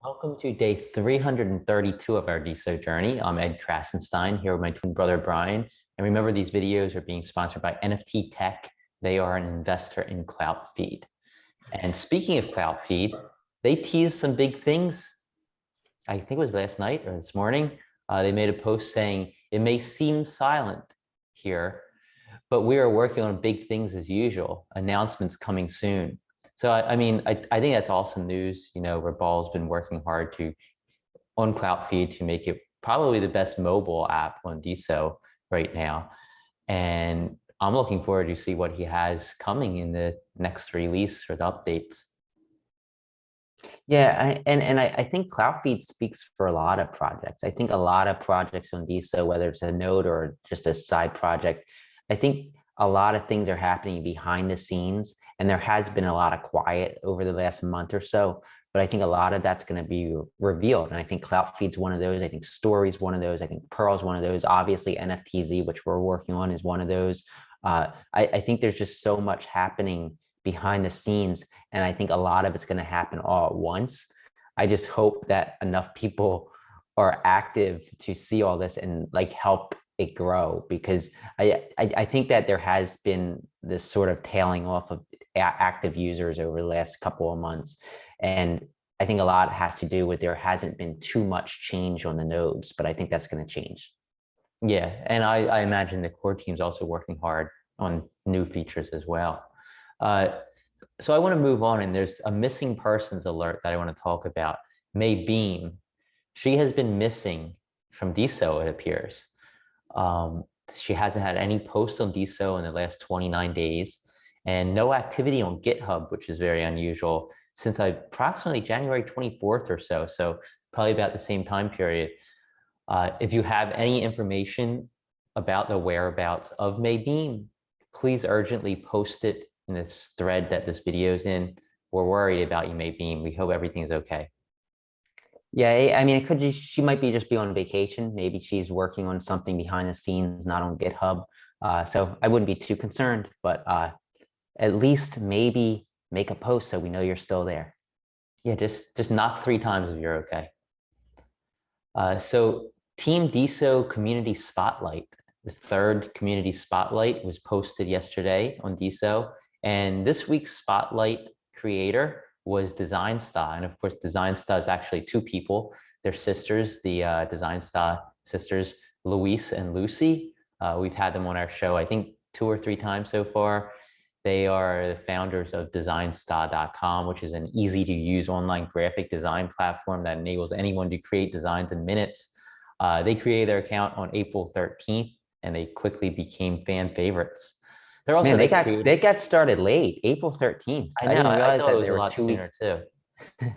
Welcome to day 332 of our Deso journey. I'm Ed Krasenstein here with my twin brother Brian. And remember, these videos are being sponsored by NFT Tech. They are an investor in Cloutfeed. And speaking of Cloutfeed, they teased some big things. I think it was last night or this morning. They made a post saying it may seem silent here, but we are working on big things as usual. Announcements coming soon. So I think that's awesome news. You know, Rebal's been working hard to on Cloutfeed to make it probably the best mobile app on Deso right now. And I'm looking forward to see what he has coming in the next release or the updates. Yeah, I think Cloudfeed speaks for a lot of projects. I think a lot of projects on DSO, whether it's a node or just a side project, I think a lot of things are happening behind the scenes, and there has been a lot of quiet over the last month or so. But I think a lot of that's going to be revealed, and I think Cloudfeed's one of those. I think Story's one of those. I think Pearl's one of those. Obviously, NFTZ, which we're working on, is one of those. I think there's just so much happening behind the scenes, and I think a lot of it's going to happen all at once. I just hope that enough people are active to see all this and like help it grow, because I think that there has been this sort of tailing off of active users over the last couple of months. And I think a lot has to do with there hasn't been too much change on the nodes, but I think that's going to change. Yeah, and I imagine the core team's also working hard on new features as well. Uh, so I want to move on, and there's a missing persons alert that I want to talk about. Maebeam, she has been missing from Deso, it appears. Um, she hasn't had any posts on Deso in the last 29 days, and no activity on GitHub, which is very unusual, since approximately January 24th or so. So probably about the same time period. If you have any information about the whereabouts of Maebeam, please urgently post it in this thread that this video is in. We're worried about you, Maebeam. We hope everything's okay. Yeah, I mean, it could just, she might be just be on vacation. Maybe she's working on something behind the scenes, not on GitHub. So I wouldn't be too concerned, but at least maybe make a post so we know you're still there. Yeah, just knock 3 times if you're okay. So Team Deso Community Spotlight, the third Community Spotlight was posted yesterday on Deso. And this week's Spotlight creator was DesignStar. And of course, DesignStar is actually two people. They're sisters, the DesignStar sisters, Luis and Lucy. We've had them on our show, I think 2 or 3 times so far. They are the founders of designstar.com, which is an easy to use online graphic design platform that enables anyone to create designs in minutes. They created their account on April 13th, and they quickly became fan favorites. They're also Man, the they creator. got started late, April 13th. I I know, didn't I realize thought it that was there a were lot 2 weeks. sooner too.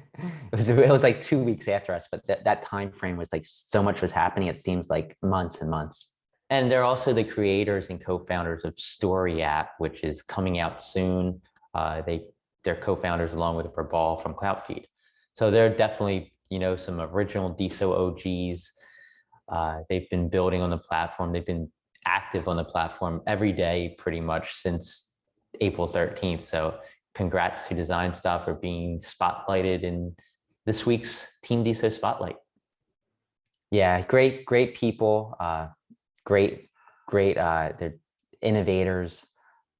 It was like 2 weeks after us, but that time frame was like so much was happening. It seems like months and months. And they're also the creators and co-founders of Story app, which is coming out soon. They're co-founders along with Verbal from Cloutfeed. So they're definitely, you know, some original Deso OGs. They've been building on the platform. They've been active on the platform every day pretty much since April 13th. So congrats to Design Stuff for being spotlighted in this week's Team Deso Spotlight. Yeah, great people. Great, great. They're innovators.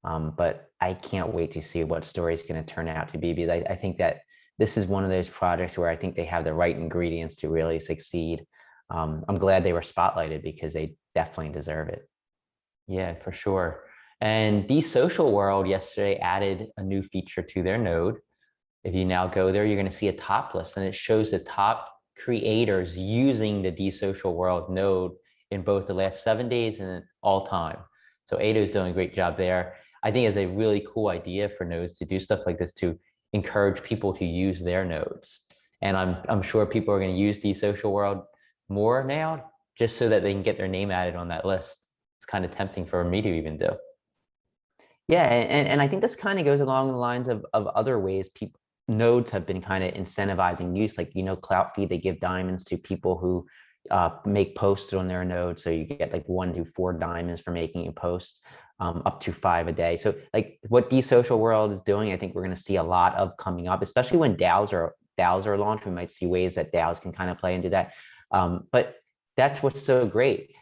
But I can't wait to see what story is going to turn out to be, because I think that this is one of those projects where I think they have the right ingredients to really succeed. I'm glad they were spotlighted because they definitely deserve it. Yeah, for sure. And the social world yesterday added a new feature to their node. If you now go there, you're going to see a top list, and it shows the top creators using the Desocial World node in both the last 7 days and all time. So Ado is doing a great job there. I think it's a really cool idea for nodes to do stuff like this to encourage people to use their nodes. And I'm sure people are going to use Desocial World more now just so that they can get their name added on that list. It's kind of tempting for me to even do. Yeah, and I think this kind of goes along the lines of other ways people nodes have been kind of incentivizing use. Like, Cloutfeed, they give diamonds to people who make posts on their node. So you get like 1 to 4 diamonds for making a post, up to 5 a day. So like what the social world is doing, I think we're going to see a lot of coming up, especially when DAOs are DAOs are launched, we might see ways that DAOs can kind of play into that. But that's what's so great.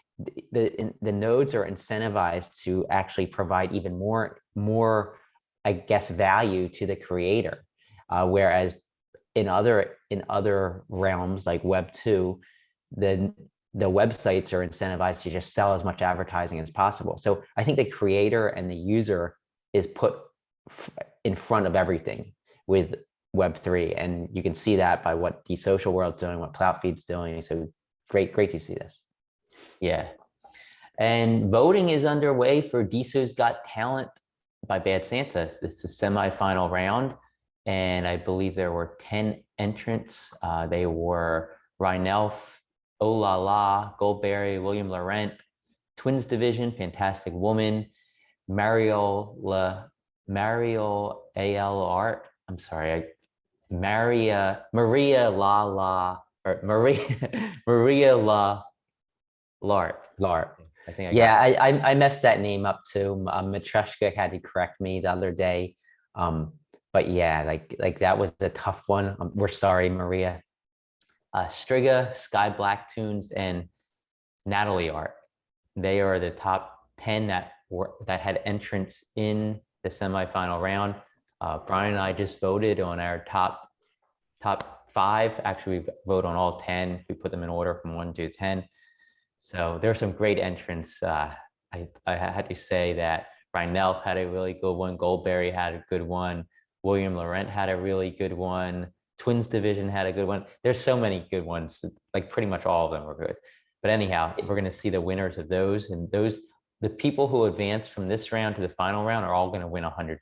The nodes are incentivized to actually provide even more, I guess, value to the creator. Whereas in other realms like Web 2, the websites are incentivized to just sell as much advertising as possible. So I think the creator and the user is put in front of everything with Web3. And you can see that by what the social world's doing, what Cloutfeed's doing. So great to see this. Yeah. And voting is underway for Deso's Got Talent by Bad Santa. It's the semifinal round. And I believe there were 10 entrants. They were Rhinelf, Oh La La, Goldberry, William Laurent, Twins Division, Fantastic Woman, Mario A.L. Art. I'm sorry, Maria La La, or Maria La Lart. I think I got Yeah, I messed that name up too. Matreshka had to correct me the other day. But yeah, like that was a tough one. We're sorry, Maria. Striga, Sky Black Tunes, and Natalie Art. They are the top 10 that had entrance in the semifinal round. Brian and I just voted on our top 5. Actually, we vote on all 10. We put them in order from 1 to 10. So there's some great entrants. I had to say that Rhinelf had a really good one. Goldberry had a good one. William Laurent had a really good one. Twins Division had a good one. There's so many good ones. Like pretty much all of them were good. But anyhow, we're going to see the winners of those. And the people who advance from this round to the final round are all going to win $100.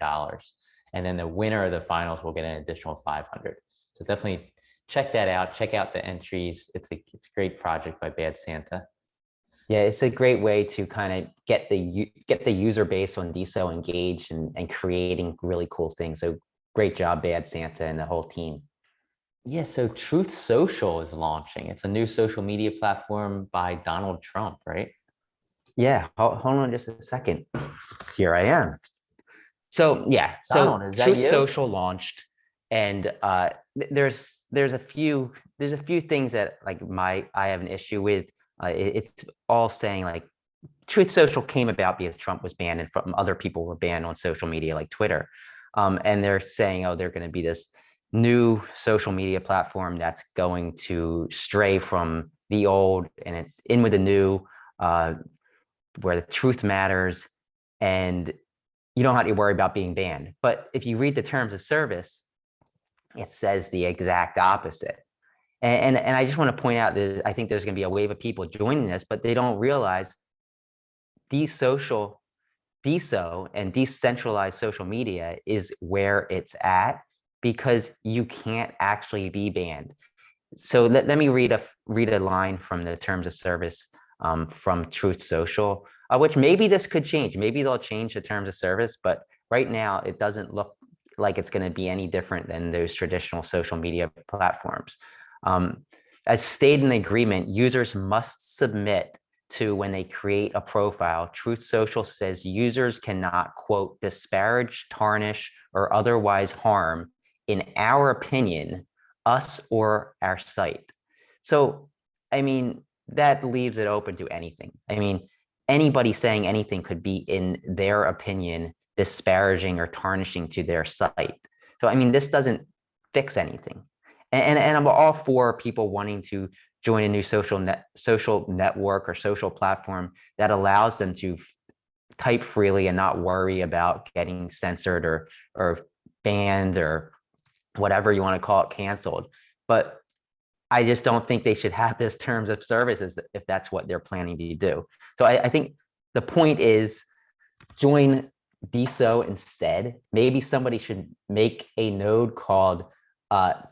And then the winner of the finals will get an additional 500. So definitely check that out. Check out the entries. It's a great project by Bad Santa. Yeah, it's a great way to kind of get the user base on Deso engaged and creating really cool things. So great job, Bad Santa and the whole team. Yeah, so Truth Social is launching. It's a new social media platform by Donald Trump, right? Yeah, hold on just a second. Here I am. So yeah, Donald, so is that Truth you? Social launched, and there's a few things that like I have an issue with. It's all saying like Truth Social came about because Trump was banned and from other people were banned on social media like Twitter. And they're saying, oh, they're going to be this new social media platform that's going to stray from the old and it's in with the new, where the truth matters and you don't have to worry about being banned. But if you read the terms of service, it says the exact opposite. And I just want to point out that I think there's going to be a wave of people joining this, but they don't realize Deso and decentralized social media is where it's at because you can't actually be banned. So let me read a line from the terms of service from Truth Social, which maybe this could change. Maybe they'll change the terms of service, but right now it doesn't look like it's going to be any different than those traditional social media platforms. As stated in the agreement, users must submit to when they create a profile. Truth Social says users cannot, quote, disparage, tarnish, or otherwise harm, in our opinion, us or our site. So, I mean, that leaves it open to anything. I mean, anybody saying anything could be, in their opinion, disparaging or tarnishing to their site. So, I mean, this doesn't fix anything. And I'm all for people wanting to join a new social network or social platform that allows them to type freely and not worry about getting censored or banned or whatever you want to call it, canceled. But I just don't think they should have this terms of services if that's what they're planning to do. So I think the point is join Deso instead. Maybe somebody should make a node called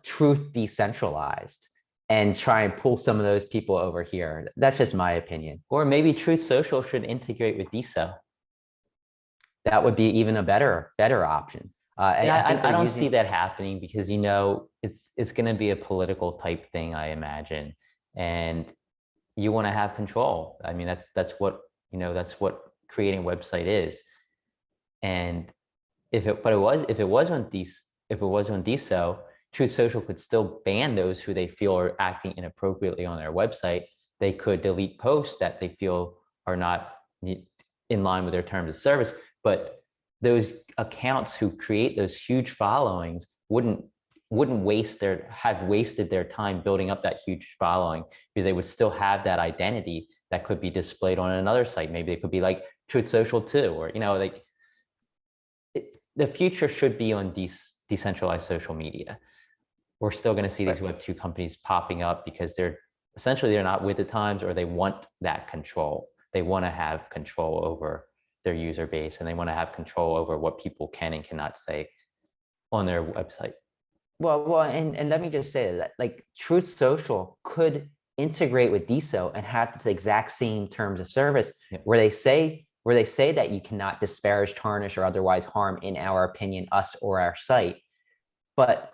Truth Decentralized and try and pull some of those people over here. That's just my opinion. Or maybe Truth Social should integrate with Deso. That would be even a better option. I don't see that happening because it's going to be a political type thing, I imagine, and you want to have control. I mean, that's what creating a website is. And if it was on Deso, Truth Social could still ban those who they feel are acting inappropriately on their website. They could delete posts that they feel are not in line with their terms of service. But those accounts who create those huge followings wouldn't have wasted their time building up that huge following, because they would still have that identity that could be displayed on another site. Maybe it could be like Truth Social too, or like the future should be on decentralized social media. We're still going to see these Web2 companies popping up because they're not with the times, or they want that control. They want to have control over their user base, and they want to have control over what people can and cannot say on their website. Well, and let me just say that, like, Truth Social could integrate with Deso and have this exact same terms of service, where they say that you cannot disparage, tarnish, or otherwise harm, in our opinion, us or our site. But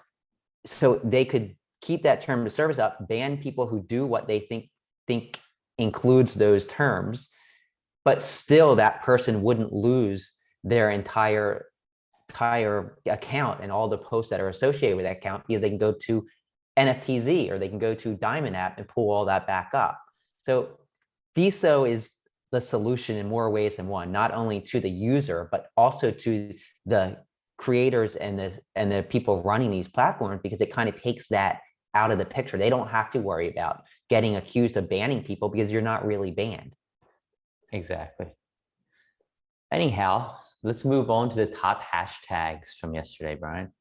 so they could keep that term of service up, ban people who do what they think includes those terms, but still that person wouldn't lose their entire account and all the posts that are associated with that account, because they can go to NFTZ or they can go to Diamond app and pull all that back up. So Deso is the solution in more ways than one, not only to the user, but also to the creators and the people running these platforms, because it kind of takes that out of the picture. They don't have to worry about getting accused of banning people because you're not really banned. Exactly. Anyhow, let's move on to the top hashtags from yesterday, Brian.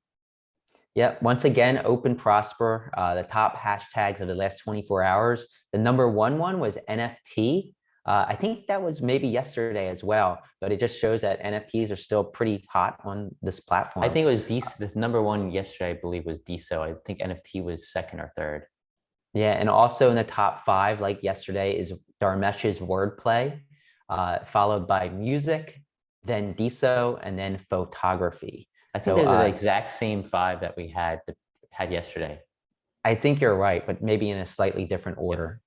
Yeah, once again, Open Prosper, the top hashtags of the last 24 hours. The number one was NFT. I think that was maybe yesterday as well, but it just shows that NFTs are still pretty hot on this platform. I think it was Deso. The number one yesterday, I believe, was Deso. I think NFT was second or third. Yeah, and also in the top 5, like yesterday, is Dharmesh's Wordplay, followed by music, then Deso, and then photography. I think those are the exact same 5 that we had yesterday. I think you're right, but maybe in a slightly different order.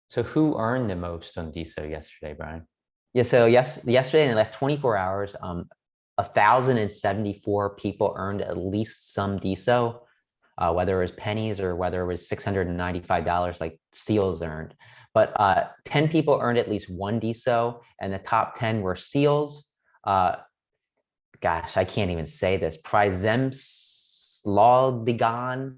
So who earned the most on Deso yesterday, Brian? Yeah, so yesterday in the last 24 hours, 1,074 people earned at least some Deso, whether it was pennies or whether it was $695 like Seals earned. But 10 people earned at least one Deso, and the top 10 were Seals. Gosh, I can't even say this. Prizemslaudigan.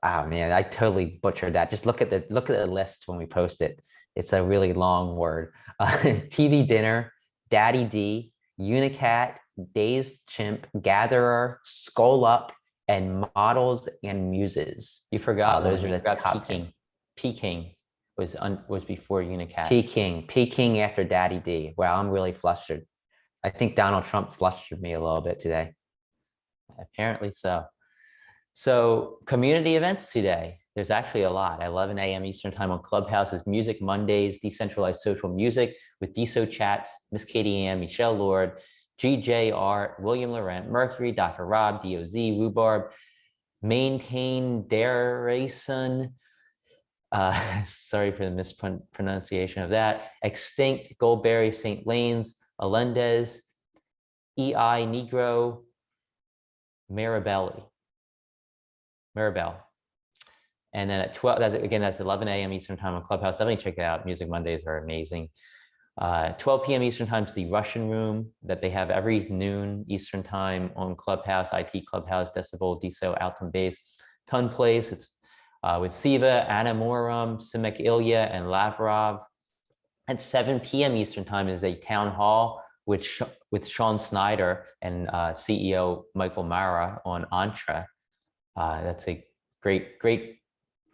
Oh man, I totally butchered that. Just look at the list when we post it. It's a really long word. TV Dinner, Daddy D, Unicat, Dazed Chimp, Gatherer, Skull Up, and Models and Muses. You forgot those are the top Peking. 10. Peking was before Unicat. Peking after Daddy D. Wow, I'm really flustered. I think Donald Trump flustered me a little bit today. Apparently so. So community events today. There's actually a lot. At 11 a.m. Eastern time on Clubhouse is Music Mondays, decentralized social music with Deso Chats, Miss Katie Ann, Michelle Lord, GJR, William Laurent, Mercury, Dr. Rob, DOZ, Rhubarb, Maintain Derason. Sorry for the mispronunciation of that. Extinct, Goldberry, St. Lanes, Alendez, EI, Negro, Maribel. And then at 12, that's 11 a.m. Eastern time on Clubhouse. Definitely check it out. Music Mondays are amazing. 12 p.m. Eastern time is the Russian Room that they have every noon Eastern time on Clubhouse, IT Clubhouse, Decibel, Deso, Alton Base, Ton Place. It's with Siva, Anna Morum, Simek Ilya, and Lavrov. At 7 p.m. Eastern time is a town hall with Sean Snyder and CEO Michael Mara on Entra. That's a great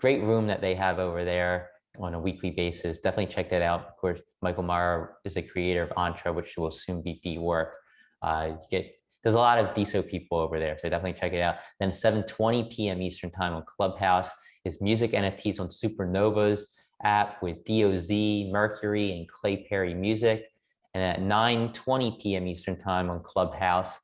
room that they have over there on a weekly basis. Definitely check that out. Of course, Michael Mara is the creator of Entra, which will soon be D-Work. There's a lot of Deso people over there, so definitely check it out. Then 7:20 p.m. Eastern time on Clubhouse is Music NFTs on Supernova's app with DOZ, Mercury, and Clay Perry Music. And at 9:20 p.m. Eastern time on Clubhouse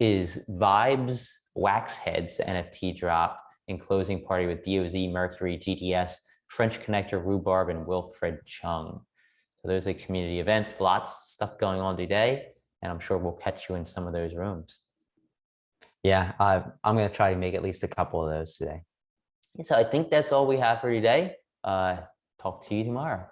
is Vibes Waxheads NFT drop and closing party with DOZ, Mercury, GTS, French Connector, Rhubarb, and Wilfred Chung. So those are community events, lots of stuff going on today, and I'm sure we'll catch you in some of those rooms. Yeah, I'm gonna try to make at least a couple of those today. So I think that's all we have for today. Talk to you tomorrow.